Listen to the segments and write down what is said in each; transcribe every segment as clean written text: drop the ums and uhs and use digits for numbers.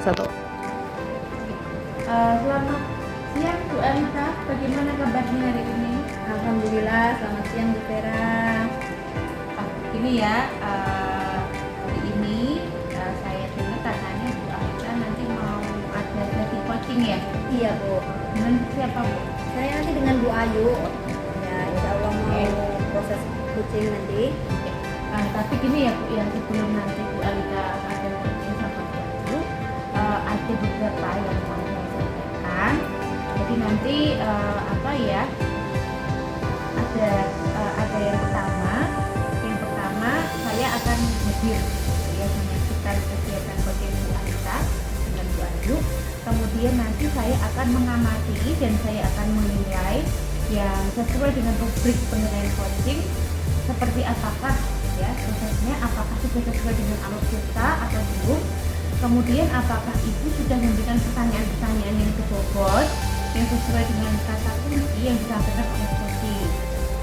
satu. Selamat siang Bu Anita, bagaimana kabarnya hari ini? Alhamdulillah, selamat siang Bu Vera. Ini ya, hari ini saya dengar katanya Bu Anita nanti mau ada sesi coaching ya? Iya Bu, Dengan siapa Bu? saya nanti dengan Bu Ayu. Ya, insya Allah mau proses coaching nanti. Tapi gini ya Bu, yang sebelum nanti Bu Anita ada coaching sama Bu Ayu, ada beberapa yang mau saya sampaikan. Jadi nanti apa ya? Ada yang pertama saya akan hadir ya menyaksikan kegiatan coaching Bu Anita dengan Bu Ayu. Kemudian nanti saya akan mengamati dan saya akan menilai yang sesuai dengan rubrik penilaian coaching seperti apakah ya prosesnya, apakah sudah sesuai dengan alutsista atau belum. Kemudian apakah ibu sudah memberikan pertanyaan-pertanyaan yang berbobot yang sesuai dengan kata kunci yang disampaikan oleh coaching.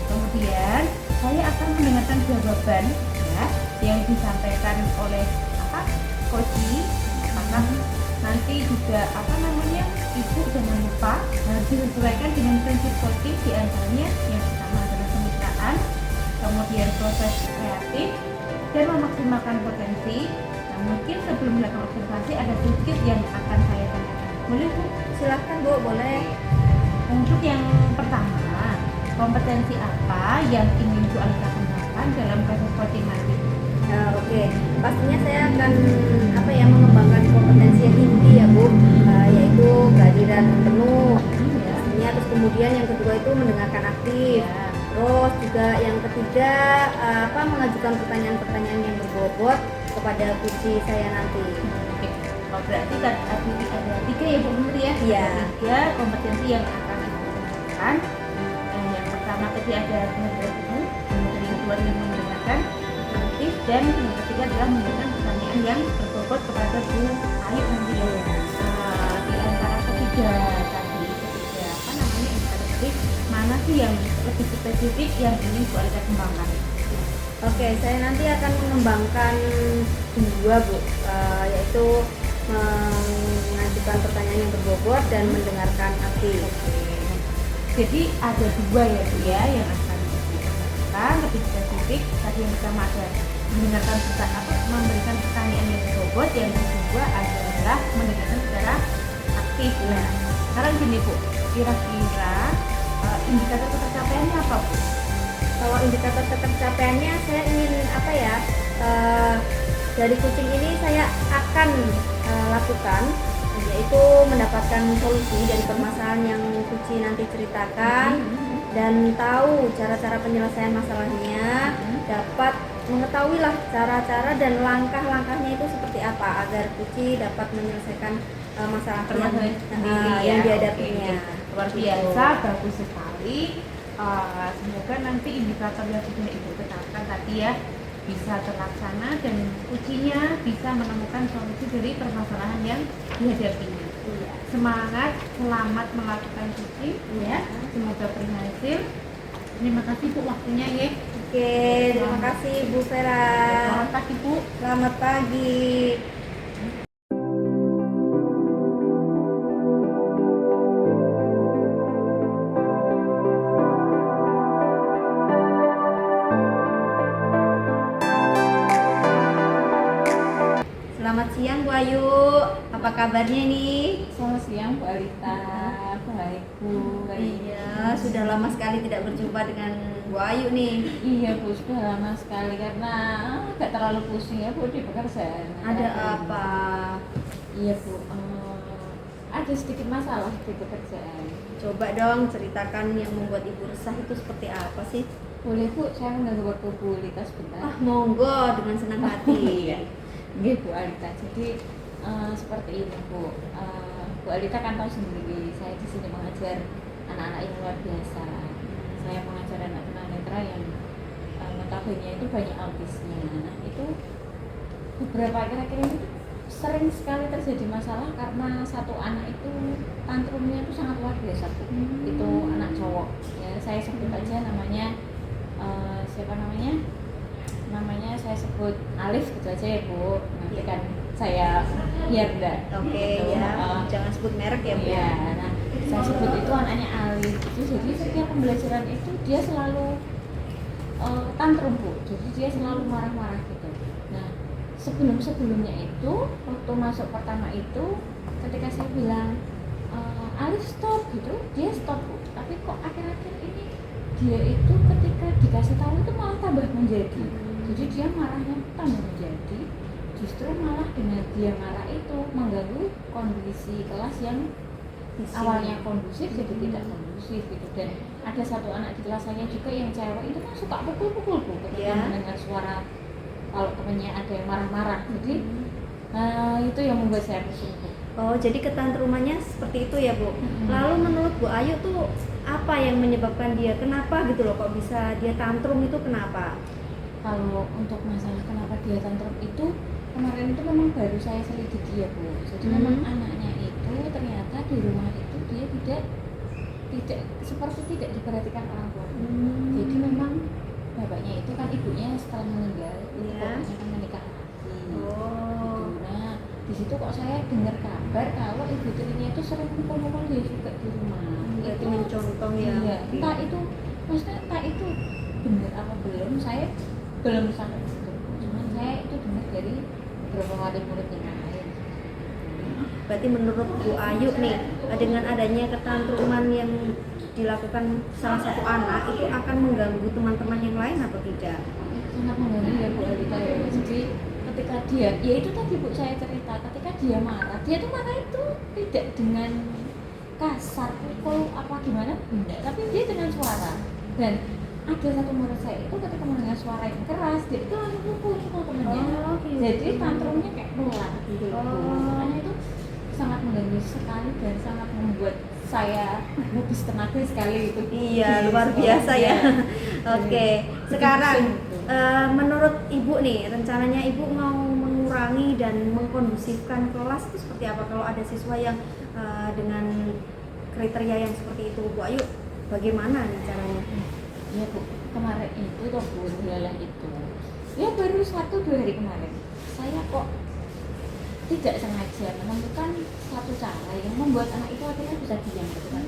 Kemudian saya akan mendengarkan jawaban ya yang disampaikan oleh coaching. Apakah nanti juga ibu jangan lupa harus disesuaikan dengan prinsip coaching, diantaranya yang pertama adalah kemitraan, kemudian proses kreatif dan memaksimalkan potensi. Nah, mungkin sebelum melakukan observasi ada sedikit yang akan saya tanyakan. Boleh Bu? Silahkan Bu, boleh. Untuk yang pertama, kompetensi apa yang ingin Bu Anita kembangkan dalam proses coaching nanti? Oke, pastinya saya akan mengembangkan kompetensi yang inti ya Bu, yaitu kehadiran penuh. Pastinya, terus kemudian yang kedua itu mendengarkan aktif. Terus juga yang ketiga mengajukan pertanyaan-pertanyaan yang berbobot kepada coach saya nanti. Oh, berarti ada tiga ya Bu Menteri ya? Iya. Tiga kompetensi yang akan Ibu kembangkan. Yang pertama tadi ada kehadiran penuh, kemudian yang kedua yang mendengarkan aktif, dan yang ketiga adalah memberikan pertanyaan yang berbobot kepada Bu Ayu nanti ya. Di antara ketiga indikator mana sih yang lebih spesifik yang ingin Bu Anita kembangkan? Oke, saya nanti akan mengembangkan dua Bu, yaitu mengajukan pertanyaan yang berbobot dan mendengarkan aktif. Jadi ada dua ya Bu ya yang akan dikembangkan lebih spesifik. Tadi yang pertama ada memberikan pertanyaan yang berbobot, yang kedua adalah mendengarkan secara aktif. Nah, sekarang gini Bu, kira-kira indikator ketercapaiannya apa Bu? Kalau indikator ketercapaiannya saya ingin dari coaching ini saya akan lakukan, yaitu mendapatkan solusi dari permasalahan yang coach nanti ceritakan dan tahu cara-cara penyelesaian masalahnya, dapat mengetahui lah cara-cara dan langkah-langkahnya itu seperti apa agar coach dapat menyelesaikan masalah yang dihadapinya. Luar biasa, bagus sekali. Semoga nanti indikator yang sudah Ibu tetapkan tadi ya bisa terlaksana dan kuncinya bisa menemukan solusi dari permasalahan yang dihadapinya. Iya. Semangat, selamat melakukan coaching ya. Semoga berhasil. Terima kasih Bu waktunya ya. Oke, terima kasih Bu Vera. Selamat pagi Bu. Selamat pagi. Selamat siang Bu Ayu, apa kabarnya nih? Selamat siang Bu Alita, baik Bu. Iya, sudah lama sekali tidak berjumpa dengan Bu Ayu nih. Iya Bu, sudah lama sekali karena gak terlalu pusing ya Bu di pekerjaan. Ada apa? Iya Bu, ada sedikit masalah di pekerjaan. Coba dong ceritakan yang membuat Ibu resah itu seperti apa sih? Boleh Bu, saya mengganggu waktu Bu Alita sebentar. Monggo, dengan senang hati. Iya Bu Alita, jadi seperti ini Bu. Bu Alita kan tahu sendiri, saya di sini mengajar anak-anak yang luar biasa. Saya mengajar anak tunanetra yang notabene itu banyak autisnya. Nah, itu beberapa akhir-akhir ini sering sekali terjadi masalah karena satu anak itu tantrumnya itu sangat luar biasa Bu. Itu anak cowok. Ya, saya sebut aja namanya namanya saya sebut Alif gitu aja ya Bu. Nanti kan saya biar enggak. Oke, gitu. ya. Jangan sebut merek ya, Bu. Iya, nah saya sebut itu anaknya Alif. Jadi setiap pembelajaran itu dia selalu tantrum Bu. Jadi dia selalu marah-marah gitu. Nah, sebelumnya itu waktu masuk pertama itu ketika saya bilang Alif stop gitu, dia stop Bu. Tapi kok akhir-akhir ini dia itu ketika dikasih tahu itu malah tambah menjadi. Jadi dia marahnya tambah menjadi. Justru malah dengan dia marah itu mengganggu kondisi kelas yang awalnya kondusif jadi tidak kondusif gitu. Dan ada satu anak di kelas saya juga yang cewek itu kan suka pukul-pukul Bu ketika mendengar suara kalau temennya ada yang marah-marah. Jadi itu yang membuat saya pusing Bu. Oh, jadi ketantrumannya seperti itu ya, Bu. Lalu menurut Bu Ayu tuh apa yang menyebabkan dia, kenapa gitu loh kok bisa dia tantrum itu kenapa? Kalau untuk masalah kenapa dia tantrum itu kemarin itu memang baru saya selidiki ya Bu. Jadi memang anaknya itu ternyata di rumah itu dia tidak seperti tidak diperhatikan orang tua. Jadi memang bapaknya itu kan ibunya setelah meninggal, bapaknya kan menikah lagi. Gitu. Nah, di situ kok saya dengar kabar kalau ibu tirinya itu sering mukul-mukul dia juga di rumah. Berarti mencontoh ya. Iya, entah itu maksudnya entah itu benar apa belum, saya belum sampai situ. Cuman saya itu dengar dari beberapa wali murid yang lain. Berarti menurut Bu Ayu nih, dengan adanya ketantruman yang dilakukan salah satu anak itu akan mengganggu teman-teman yang lain atau tidak? Sangat mengganggu ya Bu Alita ya. Jadi ketika dia, ya itu tadi Bu saya cerita, ketika dia marah, dia tuh marah itu tidak dengan kasar, pukul apa gimana enggak, tapi dia dengan suara. Dan ada satu murid saya itu ketika mendengar suara yang keras, dia itu langsung pukul temennya. Gitu. Jadi tantrumnya kayak nular gitu. Makanya itu sangat mengganggu sekali dan sangat membuat saya habis tenaga sekali itu. Iya, luar biasa ya. Oke, sekarang menurut Ibu nih, rencananya Ibu mau mengurangi dan mengkondusifkan kelas itu seperti apa kalau ada siswa yang dengan kriteria yang seperti itu, Bu Ayu? Bagaimana nih caranya? Ya Bu, kemarin itu toh Bu, lelah itu. Ya baru 1-2 hari kemarin. Saya kok tidak sengaja menemukan satu cara yang membuat anak itu akhirnya bisa diam ketika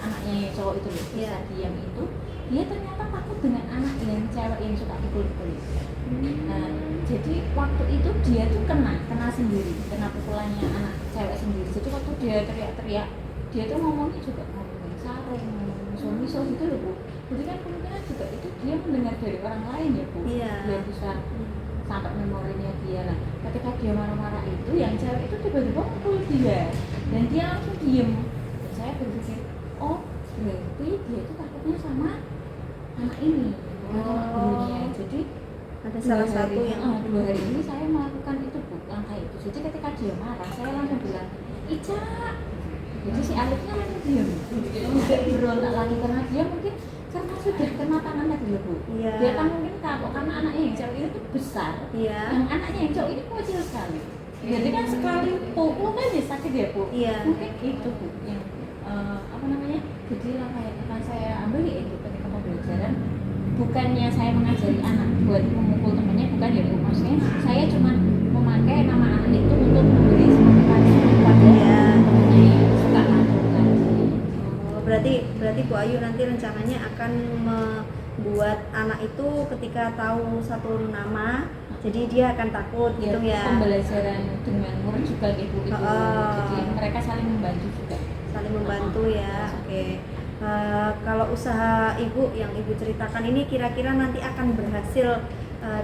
anaknya yang cowok itu loh, bisa diam itu. Dia ternyata takut dengan anak yang cewek yang suka pukul-pukul. Nah, jadi waktu itu dia tuh kena sendiri, kena pukulannya anak cewek sendiri. Jadi waktu dia teriak-teriak, dia tuh ngomongnya juga ngomongin sarung, ngomongin miso gitu loh Bu. Jadi kan kemungkinan juga itu dia mendengar dari orang lain ya Bu. Dia bisa sampai memorinya dia. Nah, ketika dia marah-marah itu, yang cewek itu tiba-tiba mukul dia dan dia langsung diem. Dan saya berpikir, oh berarti dia itu takutnya sama anak ini, bukan sama gurunya. Jadi ada salah satu yang 2 hari ini saya melakukan itu Bu, langkah itu. Jadi ketika dia marah, saya langsung bilang, Ica. Jadi si Alifnya langsung diem, tidak berontak lagi karena dia mungkin karena sudah kena tangannya dulu Bu. Dia kan mungkin kapok karena anaknya yang cewek itu besar, yang anaknya yang cowok ini kecil sekali. Jadi kan sekali pukul kan dia sakit ya Bu. Mungkin itu Bu yang apa namanya. Jadi langkah yang akan saya ambil yaitu ketika pembelajaran, bukannya saya mengajari anak buat memukul temannya, bukan ya Bu. Maksudnya saya cuma memakai nama anak itu untuk memberi motivasi kepada temannya yang suka tantrum tadi. Berarti Bu Ayu nanti rencananya akan membuat anak itu ketika tahu satu nama, jadi dia akan takut gitu ya. Pembelajaran dengan murid juga gitu. Jadi mereka saling membantu juga. Saling membantu ya. Oke. Kalau usaha Ibu yang Ibu ceritakan ini kira-kira nanti akan berhasil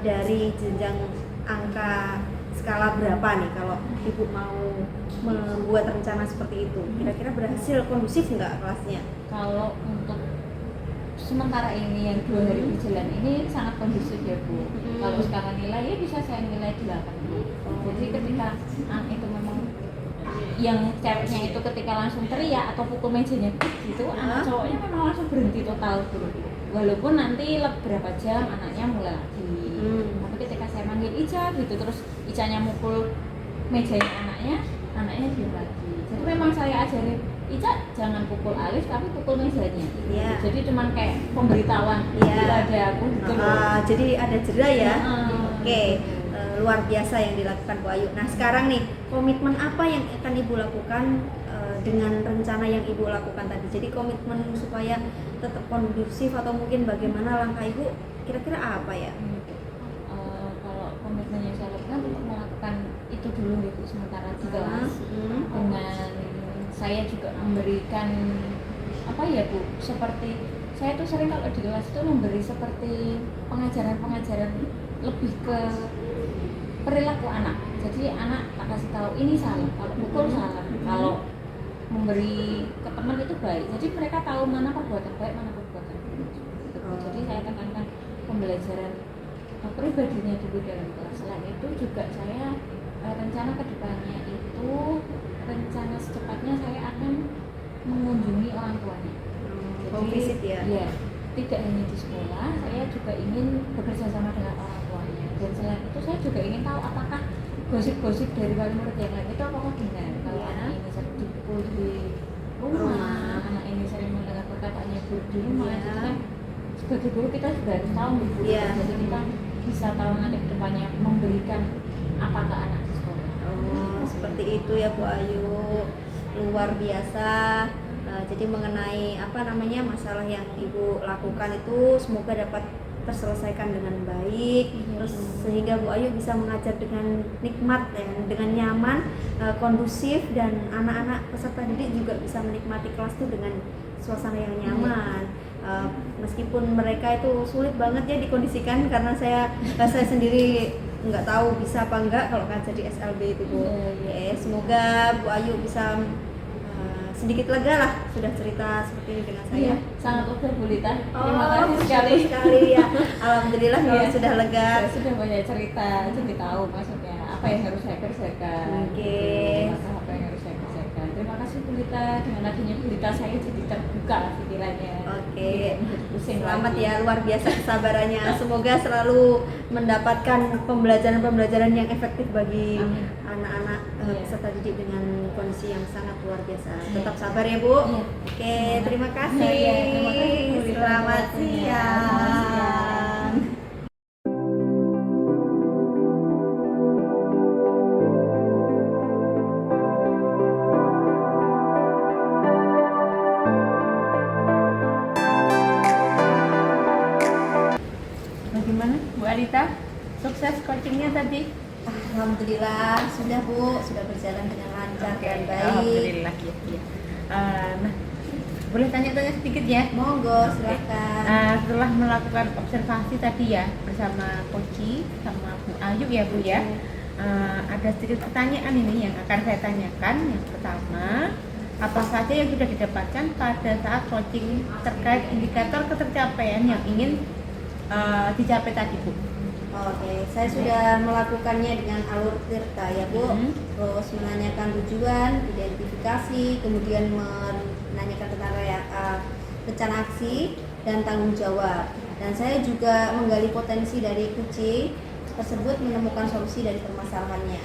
dari jenjang angka skala berapa nih kalau Ibu mau membuat rencana seperti itu? Kira-kira berhasil kondusif nggak kelasnya? Kalau untuk sementara ini yang 2 hari berjalan ini sangat kondusif ya Bu. Kalau skala nilai ya bisa saya nilai 8. Jadi ketika itu memang yang ceweknya itu ketika langsung teriak atau pukul mejanya gitu, anak cowoknya memang langsung berhenti total dulu. Walaupun nanti berapa jam anaknya mulai lagi. Tapi ketika saya manggil Ica gitu terus Icanya mukul mejanya anaknya diam lagi. Jadi memang saya ajarin Ica jangan pukul Alif tapi pukul mejanya. Iya. Jadi cuman kayak pemberitahuan. Iya. Bila ada aku gitu loh. Jadi ada jeda ya. Ah. Oke, luar biasa yang dilakukan Bu Ayu. Nah sekarang nih, komitmen apa yang akan Ibu lakukan dengan rencana yang Ibu lakukan tadi? Jadi komitmen supaya tetap kondusif atau mungkin bagaimana langkah Ibu kira-kira apa ya? Kalau komitmen yang saya lakukan untuk melakukan itu dulu gitu sementara di kelas dengan saya juga memberikan apa ya Bu, seperti saya tuh sering kalau di kelas itu memberi seperti pengajaran-pengajaran lebih ke perilaku anak. Jadi anak tak kasih tahu ini salah, kalau pukul salah, kalau memberi ke teman itu baik. Jadi mereka tahu mana perbuatan baik, mana perbuatan buruk. Jadi saya tekankan pembelajaran pribadinya dulu dalam kelas. Selain itu juga saya rencana kedepannya itu rencana secepatnya saya akan mengunjungi orang tuanya. Home visit ya? Iya, tidak hanya di sekolah, saya juga ingin bekerja sama dengan orang tuanya. Dan selain itu saya juga ingin tahu apakah gosip-gosip dari wali murid yang lain itu apakah benar. Kalau anak ini sering dipukul di rumah, anak ini sering mendengar perkataannya buruk di rumah, Iya. jadi kan sebagai guru kita sudah harus tahu gitu. Iya. Jadi kita bisa tahu nanti ke depannya memberikan apa ke anak di sekolah. Seperti itu ya Bu Ayu, luar biasa. Jadi mengenai masalah yang Ibu lakukan itu semoga dapat terselesaikan dengan baik, terus sehingga Bu Ayu bisa mengajar dengan nikmat ya, dengan nyaman, kondusif, dan anak-anak peserta didik juga bisa menikmati kelas itu dengan suasana yang nyaman. Meskipun mereka itu sulit banget ya dikondisikan karena saya sendiri nggak tahu bisa apa enggak kalau ngajar di SLB itu Bu. Semoga Bu Ayu bisa sedikit lega lah sudah cerita seperti ini dengan saya. Sangat lega Bu Lita. Terima kasih sekali. Ya. Alhamdulillah kalau sudah lega. Saya sudah banyak cerita, jadi tahu maksudnya apa yang harus saya kerjakan. Apa yang harus saya kerjakan. Terima kasih Bu Lita. Dengan adanya Bu Lita saya jadi terbuka pikirannya. Selamat ya, luar biasa kesabarannya. Semoga selalu mendapatkan pembelajaran-pembelajaran yang efektif bagi anak-anak peserta didik dengan kondisi yang sangat luar biasa. Tetap sabar ya Bu. Terima kasih. Terima kasih Bu Lita. Selamat siang. Bagaimana Bu Alita? Sukses coachingnya tadi? Alhamdulillah sudah Bu, sudah berjalan dengan lancar dan baik. Alhamdulillah ya. Nah, boleh tanya-tanya sedikit ya? Monggo silakan. Setelah melakukan observasi tadi ya bersama Koci sama Bu Ayu ya Bu ya, ada sedikit pertanyaan ini yang akan saya tanyakan. Yang pertama, apa saja yang sudah didapatkan pada saat coaching terkait indikator ketercapaian yang ingin dicapai tadi Bu? Saya sudah melakukannya dengan alur tirta ya Bu. Terus menanyakan tujuan, identifikasi, kemudian menanyakan tentang rencana aksi dan tanggung jawab. Dan saya juga menggali potensi dari kucing tersebut, menemukan solusi dari permasalahannya.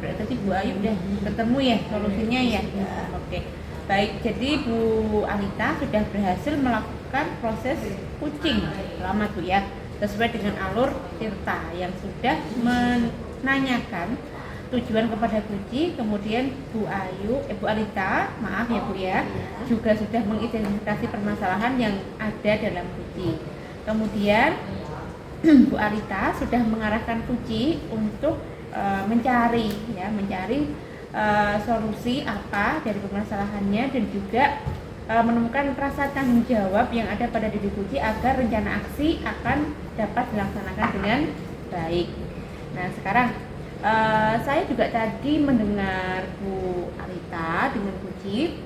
Berarti tadi Bu Ayu udah ketemu ya solusinya ya? Baik, jadi Bu Alita sudah berhasil melakukan proses coaching lama tuh ya, sesuai dengan alur tirta yang sudah menanyakan tujuan kepada Kuci. Kemudian Bu Alita, maaf ya Bu ya, juga sudah mengidentifikasi permasalahan yang ada dalam Kuci. Kemudian Bu Alita sudah mengarahkan Kuci untuk mencari solusi apa dari permasalahannya, dan juga menemukan rasa tanggung jawab yang ada pada diri Kuci agar rencana aksi akan dapat dilaksanakan dengan baik. Nah sekarang saya juga tadi mendengar Bu Alita dengan Kuci,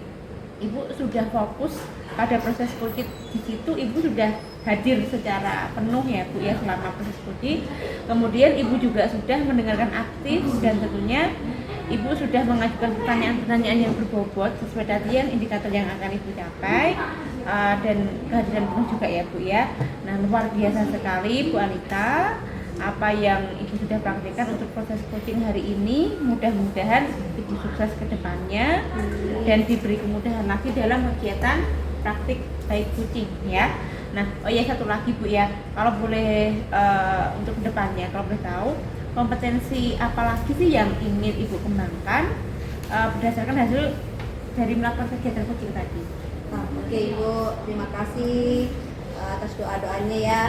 Ibu sudah fokus pada proses Kuci. Di situ Ibu sudah hadir secara penuh ya Bu ya selama proses Kuci. Kemudian Ibu juga sudah mendengarkan aktif, dan tentunya Ibu sudah mengajukan pertanyaan-pertanyaan yang berbobot sesuai tadi yang indikator yang akan Ibu capai, dan kehadiran penuh juga ya Bu ya. Nah luar biasa sekali Bu Alita. apa yang Ibu sudah praktikkan untuk proses coaching hari ini. Mudah-mudahan Ibu sukses ke depannya dan diberi kemudahan lagi dalam kegiatan praktik baik coaching ya. Nah, oh ya satu lagi Bu ya, kalau boleh untuk kedepannya, kalau boleh tahu kompetensi apa lagi sih yang ingin Ibu kembangkan berdasarkan hasil dari melakukan kegiatan coaching tadi? Oke Ibu, terima kasih atas doa-doanya ya.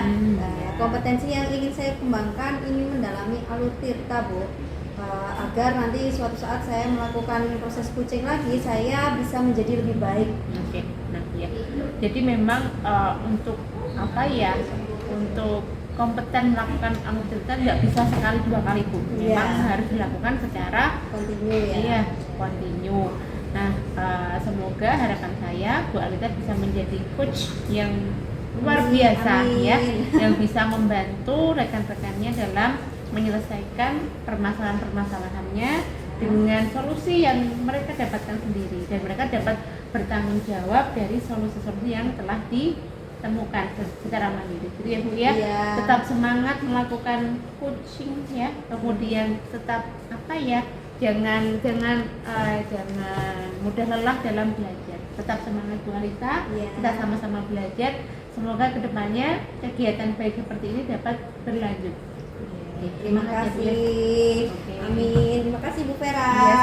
Kompetensi yang ingin saya kembangkan ini mendalami alur tirta Bu, agar nanti suatu saat saya melakukan proses coaching lagi saya bisa menjadi lebih baik. Oke, nah ya. Jadi memang untuk apa ya? Untuk kompeten melakukan alur tirta nggak bisa sekali dua kali Bu. Memang harus dilakukan secara Kontinu ya. Iya, kontinu. Nah, semoga harapan saya Bu Alita bisa menjadi coach yang luar biasa ya, yang bisa membantu rekan-rekannya dalam menyelesaikan permasalahan-permasalahannya dengan solusi yang mereka dapatkan sendiri dan mereka dapat bertanggung jawab dari solusi-solusi yang telah ditemukan secara mandiri. Jadi ya Bu ya, tetap semangat melakukan coaching ya, kemudian tetap apa ya, jangan mudah lelah dalam belajar. Tetap semangat Bu Alita, kita sama-sama belajar. Semoga kedepannya kegiatan baik seperti ini dapat berlanjut. Terima kasih. Amin. Terima kasih Bu Vera. Iya,